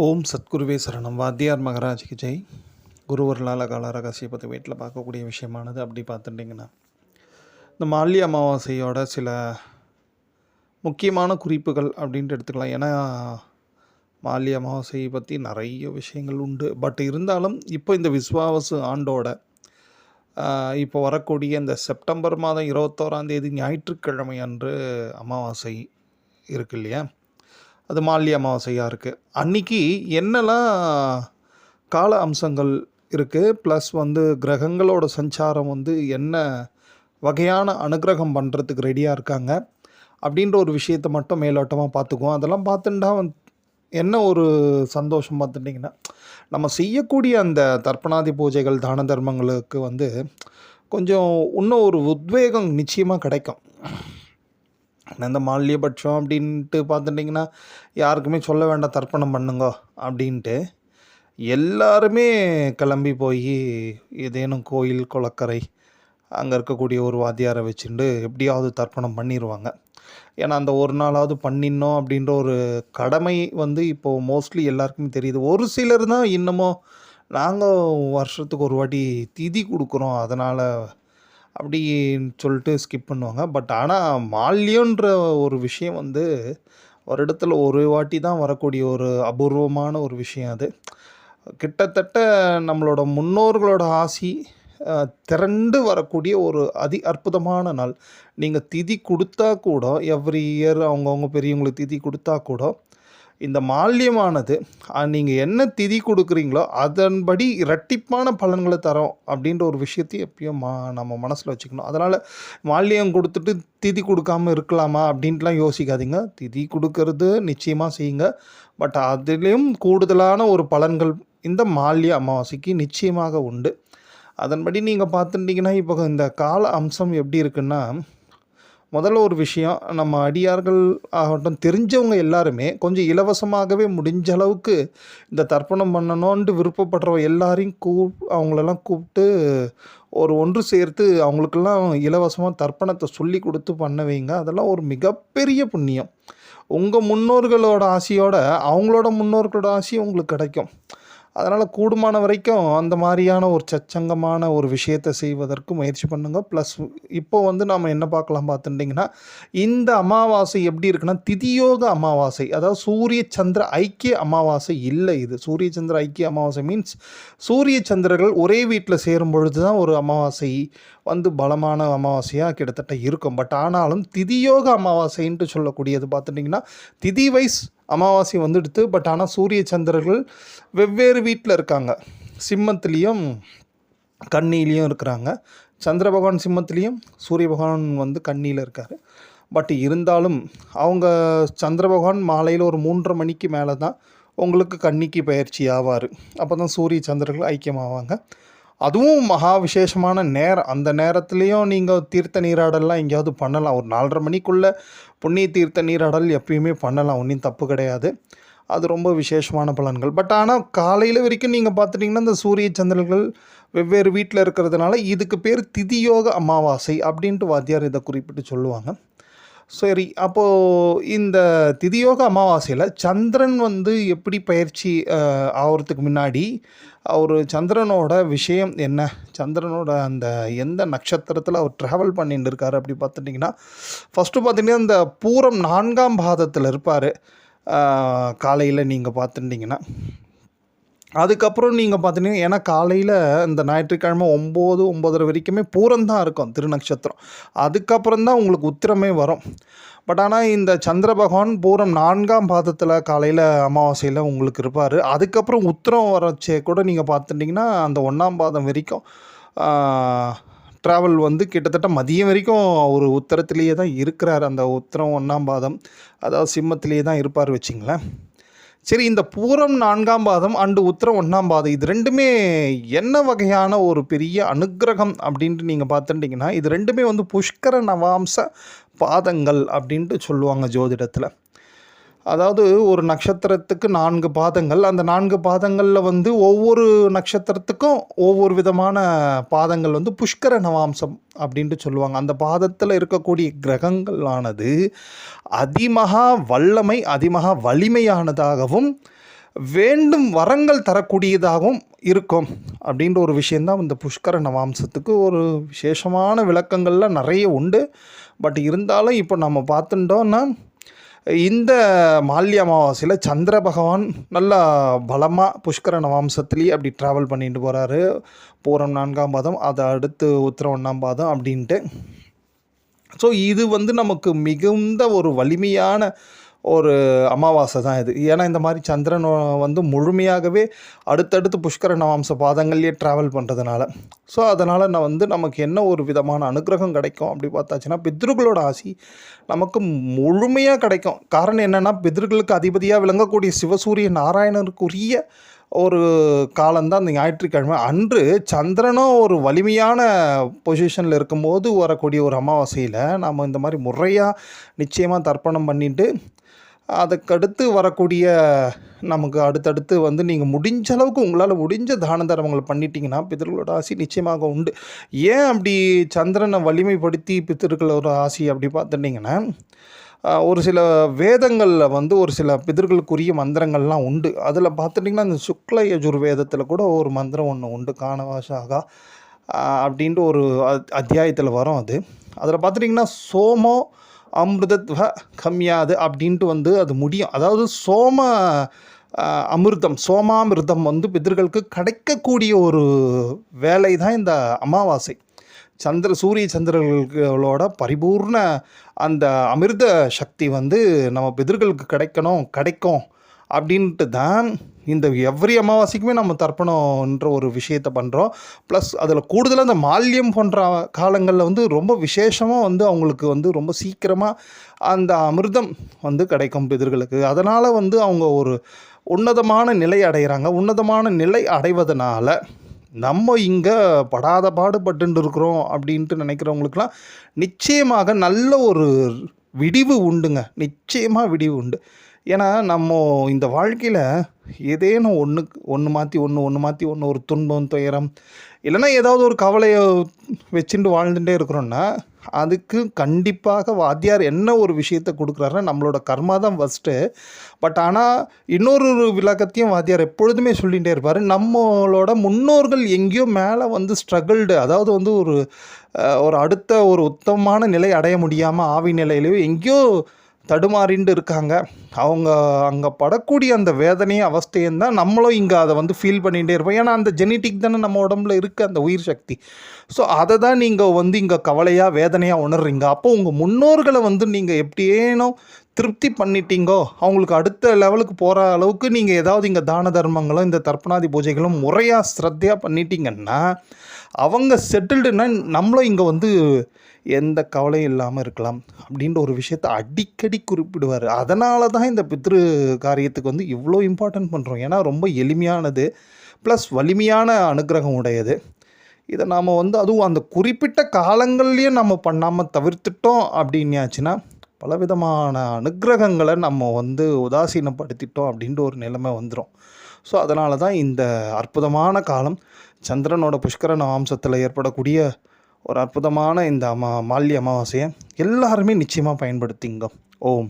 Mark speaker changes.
Speaker 1: ஓம் சத்குருவே சரணம். வாத்தியார் மகராஜ்க்கு ஜெய். குருவர்களால் கால ரகசியப்பத்தை வீட்டில் பார்க்கக்கூடிய விஷயமானது அப்படி பார்த்துட்டிங்கன்னா, இந்த மால்ய அமாவாசையோட சில முக்கியமான குறிப்புகள் அப்படின்ட்டு எடுத்துக்கலாம். ஏன்னா மால்ய அமாவாசையை பற்றி நிறைய விஷயங்கள் உண்டு. பட் இருந்தாலும் இப்போ இந்த விஸ்வாவசு ஆண்டோட இப்போ வரக்கூடிய இந்த செப்டம்பர் மாதம் 21ஆம் தேதி ஞாயிற்றுக்கிழமை அன்று அமாவாசை இருக்கு இல்லையா, அது மால்ய அமாவாசையாக இருக்குது. அன்றைக்கி என்னெல்லாம் கால அம்சங்கள் இருக்குது, ப்ளஸ் கிரகங்களோட சஞ்சாரம் என்ன வகையான அனுகிரகம் பண்ணுறதுக்கு ரெடியாக இருக்காங்க அப்படின்ற ஒரு விஷயத்தை மட்டும் மேலோட்டமாக பார்த்துக்குவோம். அதெல்லாம் பார்த்துட்டா என்ன ஒரு சந்தோஷம் பார்த்துட்டிங்கன்னா, நம்ம செய்யக்கூடிய அந்த தர்ப்பணாதி பூஜைகள் தான தர்மங்களுக்கு கொஞ்சம் இன்னும் ஒரு உத்வேகம் நிச்சயமாக கிடைக்கும். இந்த மால்யபட்சம் அப்படின்ட்டு பார்த்துட்டிங்கன்னா யாருக்குமே சொல்ல வேண்டாம், தர்ப்பணம் பண்ணுங்க அப்படின்ட்டு எல்லாருமே கிளம்பி போய் ஏதேனும் கோயில் குளக்கரை அங்கே இருக்கக்கூடிய ஒரு வாத்தியாரை வச்சுட்டு எப்படியாவது தர்ப்பணம் பண்ணிடுவாங்க. ஏன்னா அந்த ஒரு நாளாவது பண்ணிடணும் அப்படின்ற ஒரு கடமை இப்போது மோஸ்ட்லி எல்லாருக்குமே தெரியுது. ஒரு சிலர் தான் இன்னமும் நாங்கள் வருஷத்துக்கு ஒரு வாட்டி திதி கொடுக்குறோம் அதனால் அப்படின்னு சொல்லிட்டு ஸ்கிப் பண்ணுவாங்க. பட் ஆனால் மால்யன்ற ஒரு விஷயம் வருடத்தில் ஒரு வாட்டி தான் வரக்கூடிய ஒரு அபூர்வமான ஒரு விஷயம். அது கிட்டத்தட்ட நம்மளோட முன்னோர்களோட ஆசி திரண்டு வரக்கூடிய ஒரு அற்புதமான நாள். நீங்கள் திதி கொடுத்தா கூட, எவ்ரி இயர் அவங்கவுங்க பெரியவங்களுக்கு திதி கொடுத்தா கூட, இந்த மால்யமானது நீங்கள் என்ன திதி கொடுக்குறீங்களோ அதன்படி இரட்டிப்பான பலன்களை தரோம் அப்படின்ற ஒரு விஷயத்தையும் எப்பயும் நம்ம மனசில் வச்சுக்கணும். அதனால் மால்யம் கொடுத்துட்டு திதி கொடுக்காமல் இருக்கலாமா அப்படின்ட்டுலாம் யோசிக்காதீங்க. திதி கொடுக்கறது நிச்சயமாக செய்யுங்க. பட் அதுலேயும் கூடுதலான ஒரு பலன்கள் இந்த மால்ய அமாவாசைக்கு நிச்சயமாக உண்டு. அதன்படி நீங்கள் பார்த்துட்டிங்கன்னா இப்போ இந்த கால அம்சம் எப்படி இருக்குன்னா, முதல்ல ஒரு விஷயம், நம்ம அடியார்கள் ஆகட்டும் தெரிஞ்சவங்க எல்லாருமே கொஞ்சம் இலவசமாகவே முடிஞ்ச அளவுக்கு இந்த தர்ப்பணம் பண்ணணுன்ட்டு விருப்பப்படுறவங்க எல்லாரையும் அவங்களெல்லாம் கூப்பிட்டு ஒரு ஒன்று சேர்த்து அவங்களுக்கெல்லாம் இலவசமாக தர்ப்பணத்தை சொல்லி கொடுத்து பண்ண வைங்க. அதெல்லாம் ஒரு மிகப்பெரிய புண்ணியம். உங்கள் முன்னோர்களோட ஆசையோட அவங்களோட முன்னோர்களோட ஆசையும் உங்களுக்கு கிடைக்கும். அதனால் கூடுமான வரைக்கும் அந்த மாதிரியான ஒரு சச்சங்கமான ஒரு விஷயத்தை செய்வதற்கு முயற்சி பண்ணுங்கள். ப்ளஸ் இப்போ நாம் என்ன பார்த்துட்டிங்கன்னா, இந்த அமாவாசை எப்படி இருக்குன்னா திதியோக அமாவாசை, அதாவது சூரிய சந்திர ஐக்கிய அமாவாசை இல்லை. இது சூரிய சந்திர ஐக்கிய அமாவாசை மீன்ஸ் சூரிய சந்திரர்கள் ஒரே வீட்டில் சேரும் பொழுது தான் ஒரு அமாவாசை பலமான அமாவாசையாக கிட்டத்தட்ட இருக்கும். பட் ஆனாலும் திதியோக அமாவாசைன்ட்டு சொல்லக்கூடியது பார்த்துட்டிங்கன்னா திதி வைஸ் அமாவாசை எடுத்து. பட் ஆனால் சூரிய சந்திரர்கள் வெவ்வேறு வீட்டில் இருக்காங்க. சிம்மத்துலேயும் கன்னியிலையும் இருக்கிறாங்க. சந்திர பகவான் சிம்மத்துலேயும் சூரிய பகவான் கன்னியில் இருக்கார். பட் இருந்தாலும் அவங்க சந்திர பகவான் மாலையில் ஒரு 3:30 மணிக்கு மேலே தான் உங்களுக்கு கன்னிக்கு பயிற்சி ஆவார். அப்போ தான் சூரிய சந்திரர்கள் ஐக்கியமாவாங்க. அதுவும் மகா விசேஷமான நேரம். அந்த நேரத்துலேயும் நீங்கள் தீர்த்த நீராடலாம் எங்கேயாவது பண்ணலாம். ஒரு 4:30 மணிக்குள்ளே புண்ணிய தீர்த்த நீராடல் எப்பயுமே பண்ணலாம், ஒன்றும் தப்பு கிடையாது. அது ரொம்ப விசேஷமான பலன்கள். பட் ஆனால் காலையில் வரைக்கும் நீங்கள் பார்த்துட்டிங்கன்னா இந்த சூரிய சந்திரர்கள் வெவ்வேறு வீட்டில் இருக்கிறதுனால இதுக்கு பேர் திதியோக அமாவாசை அப்படின்ட்டு வாத்தியார் இதை குறிப்பிட்டு சொல்லுவாங்க. சரி, அப்போது இந்த திதியோக அமாவாசையில் சந்திரன் எப்படி பயிற்சி ஆகிறதுக்கு முன்னாடி அவர் சந்திரனோட விஷயம் என்ன, சந்திரனோட அந்த எந்த நட்சத்திரத்தில் அவர் ட்ராவல் பண்ணிட்டு இருக்கார் அப்படி பார்த்துட்டிங்கன்னா, ஃபஸ்ட்டு பார்த்திங்கன்னா இந்த பூரம் 4ஆம் பாதத்தில் இருப்பார் காலையில் நீங்கள் பார்த்துட்டிங்கன்னா. அதுக்கப்புறம் நீங்கள் பார்த்துட்டிங்கன்னா, ஏன்னா காலையில் இந்த ஞாயிற்றுக்கிழமை 9-9:30 வரைக்குமே பூரம்தான் இருக்கும் திருநட்சத்திரம். அதுக்கப்புறம் தான் உங்களுக்கு உத்திரமே வரும். பட் ஆனால் இந்த சந்திர பகவான் பூரம் 4ஆம் பாதத்தில் காலையில் அமாவாசையில் உங்களுக்கு இருப்பார். அதுக்கப்புறம் உத்திரம் வரச்சே கூட நீங்கள் பார்த்துட்டிங்கன்னா அந்த 1ஆம் பாதம் வரைக்கும் ட்ராவல் கிட்டத்தட்ட மதியம் வரைக்கும் ஒரு உத்திரத்திலேயே தான் இருக்கிறார். அந்த உத்திரம் 1ஆம் பாதம் அதாவது சிம்மத்திலேயே தான் இருப்பார் வச்சிங்களேன். சரி, இந்த பூரம் 4ஆம் பாதம் அண்டு உத்திரம் 1ஆம் பாதம் இது ரெண்டுமே என்ன வகையான ஒரு பெரிய அனுக்கிரகம் அப்படின்ட்டு நீங்கள் பார்த்துட்டிங்கன்னா, இது ரெண்டுமே புஷ்கர நவாம்ச பாதங்கள் அப்படின்ட்டு சொல்லுவாங்க ஜோதிடத்தில். அதாவது ஒரு நட்சத்திரத்துக்கு 4 பாதங்கள். அந்த 4 பாதங்களில் ஒவ்வொரு நட்சத்திரத்துக்கும் ஒவ்வொரு விதமான பாதங்கள் புஷ்கர நவாம்சம் அப்படின்ட்டு சொல்லுவாங்க. அந்த பாதத்தில் இருக்கக்கூடிய கிரகங்களானது அதிமகா வல்லமை அதிமகா வலிமையானதாகவும் வேண்டும் வரங்கள் தரக்கூடியதாகவும் இருக்கும் அப்படின்ற ஒரு விஷயந்தான் இந்த புஷ்கர நவாம்சத்துக்கு ஒரு விசேஷமான விளக்கங்கள்லாம் நிறைய உண்டு. பட் இருந்தாலும் இப்போ நம்ம பார்த்துட்டோன்னா இந்த மால்ய அமாவாசையில் சந்திர பகவான் நல்லா பலமாக புஷ்கர நவாம்சத்துலேயே அப்படி ட்ராவல் பண்ணிட்டு போகிறாரு. பூரம் 4ஆம் பாதம், அதை அடுத்து உத்திரம் 1ஆம் பாதம் அப்படின்ட்டு. ஸோ இது நமக்கு மிகுந்த ஒரு வலிமையான ஒரு அமாவாசை தான் இது. ஏன்னா இந்த மாதிரி சந்திரன் முழுமையாகவே அடுத்தடுத்து புஷ்கர நவாம்ச பாதங்கள்லேயே ட்ராவல் பண்ணுறதுனால. ஸோ அதனால் நமக்கு என்ன ஒரு விதமான அனுகிரகம் கிடைக்கும் அப்படி பார்த்தாச்சுன்னா, பித்ருக்களோட ஆசி நமக்கு முழுமையாக கிடைக்கும். காரணம் என்னென்னா, பித்ருக்களுக்கு அதிபதியாக விளங்கக்கூடிய சிவசூரிய நாராயணருக்குரிய ஒரு காலம்தான் அந்த ஞாயிற்றுக்கிழமை. அன்று சந்திரனும் ஒரு வலிமையான பொசிஷனில் இருக்கும்போது வரக்கூடிய ஒரு அமாவாசையில் நாம் இந்த மாதிரி முறையாக நிச்சயமாக தர்ப்பணம் பண்ணிவிட்டு, அதுக்கடுத்து வரக்கூடிய நமக்கு அடுத்தடுத்து நீங்கள் முடிஞ்ச அளவுக்கு உங்களால் முடிஞ்ச தான தர்மங்கள் பண்ணிட்டீங்கன்னா பித்தர்களோட ஆசி நிச்சயமாக உண்டு. ஏன் அப்படி சந்திரனை வலிமைப்படுத்தி பித்தர்களோட ஆசி அப்படி பார்த்துட்டிங்கன்னா, ஒரு சில வேதங்களில் ஒரு சில பிதர்களுக்குரிய மந்திரங்கள்லாம் உண்டு. அதில் பார்த்துட்டிங்கன்னா இந்த சுக்ல யஜுர்வேதத்தில் கூட ஒரு மந்திரம் ஒன்று உண்டு, கானவாசாகா அப்படின்ட்டு ஒரு அத்தியாயத்தில் வரும். அதில் பார்த்துட்டிங்கன்னா சோமோ அமிர்தத்வ கம்யாது அப்படின்ட்டு அது முடியும். அதாவது சோமாமிர்தம் பிதர்களுக்கு கிடைக்கக்கூடிய ஒரு வேலை தான் இந்த அமாவாசை. சூரிய சந்திரர்களோட பரிபூர்ண அந்த அமிர்த சக்தி நம்ம பிதர்களுக்கு கிடைக்கும் அப்படின்ட்டு தான் இந்த எவ்ரி அமாவாசைக்குமே நம்ம தர்ப்பணம்ன்ற ஒரு விஷயத்தை பண்ணுறோம். ப்ளஸ் அதில் கூடுதலாக இந்த மால்யம் போன்ற காலங்களில் ரொம்ப விசேஷமாக அவங்களுக்கு ரொம்ப சீக்கிரமாக அந்த அமிர்தம் கிடைக்கும் பிதர்களுக்கு. அதனால் அவங்க ஒரு உன்னதமான நிலை அடைகிறாங்க. உன்னதமான நிலை அடைவதனால நம்ம இங்கே படாத பாடுபட்டு இருக்கிறோம் அப்படின்ட்டு நினைக்கிறவங்களுக்கெல்லாம் நிச்சயமாக நல்ல ஒரு விடிவு உண்டுங்க. நிச்சயமாக விடிவு உண்டு. ஏன்னா நம்ம இந்த வாழ்க்கையில் ஏதேனும் ஒன்று மாற்றி ஒன்று ஒரு துன்பம், துயரம், இல்லைன்னா ஏதாவது ஒரு கவலையை வச்சுட்டு வாழ்ந்துகிட்டே இருக்கிறோன்னா அதுக்கு கண்டிப்பாக வாத்தியார் என்ன ஒரு விஷயத்தை கொடுக்குறாருன்னா, நம்மளோட கர்மா தான் ஃபஸ்ட்டு. பட் ஆனால் இன்னொரு விளக்கத்தையும் வாத்தியார் எப்பொழுதுமே சொல்லிகிட்டே இருப்பார். நம்மளோட முன்னோர்கள் எங்கேயோ மேலே ஸ்ட்ரகிள்டு, அதாவது ஒரு அடுத்த ஒரு உத்தமமான நிலை அடைய முடியாமல் ஆவி நிலையிலையோ எங்கேயோ தடுமாறிண்டு இருக்காங்க. அவங்க அங்கே படக்கூடிய அந்த வேதனையும் அவஸ்தையும் தான் நம்மளும் இங்கே அதை ஃபீல் பண்ணிகிட்டே இருப்போம். ஏன்னா அந்த ஜெனட்டிக் தானே நம்ம உடம்புல இருக்குது, அந்த உயிர் சக்தி. ஸோ அதை தான் நீங்கள் இங்கே கவலையாக வேதனையாக உணர்றீங்க. அப்போ உங்கள் முன்னோர்களை நீங்கள் எப்படியேனும் திருப்தி பண்ணிட்டீங்கோ, அவங்களுக்கு அடுத்த லெவலுக்கு போகிற அளவுக்கு நீங்கள் ஏதாவது இங்கே தான தர்மங்களும் இந்த தர்ப்பணாதி பூஜைகளும் முறையாக ஸ்ரத்தையாக பண்ணிட்டீங்கன்னா அவங்க செட்டில்டுன்னா நம்மளும் இங்கே எந்த கவலையும் இல்லாமல் இருக்கலாம் அப்படின்ற ஒரு விஷயத்தை அடிக்கடி குறிப்பிடுவார். அதனால தான் இந்த பித்ரு காரியத்துக்கு இவ்வளோ இம்பார்ட்டன்ட் பண்ணுறோம். ஏன்னா ரொம்ப எளிமையானது, ப்ளஸ் வலிமையான அனுகிரகம் உடையது. இதை நாம் அதுவும் அந்த குறிப்பிட்ட காலங்கள்லேயே நம்ம பண்ணாமல் தவிர்த்துட்டோம் அப்படின்னாச்சுன்னா பலவிதமான அனுகிரகங்களை நம்ம உதாசீனப்படுத்திட்டோம் அப்படின்ற ஒரு நிலைமை வந்துடும். ஸோ அதனால தான் இந்த அற்புதமான காலம் சந்திரனோட புஷ்கர நவாம்சத்தில் ஏற்படக்கூடிய ஒரு அற்புதமான இந்த மால்ய அமாவாசையை எல்லாருமே நிச்சயமாக பயன்படுத்திங்க. ஓம்.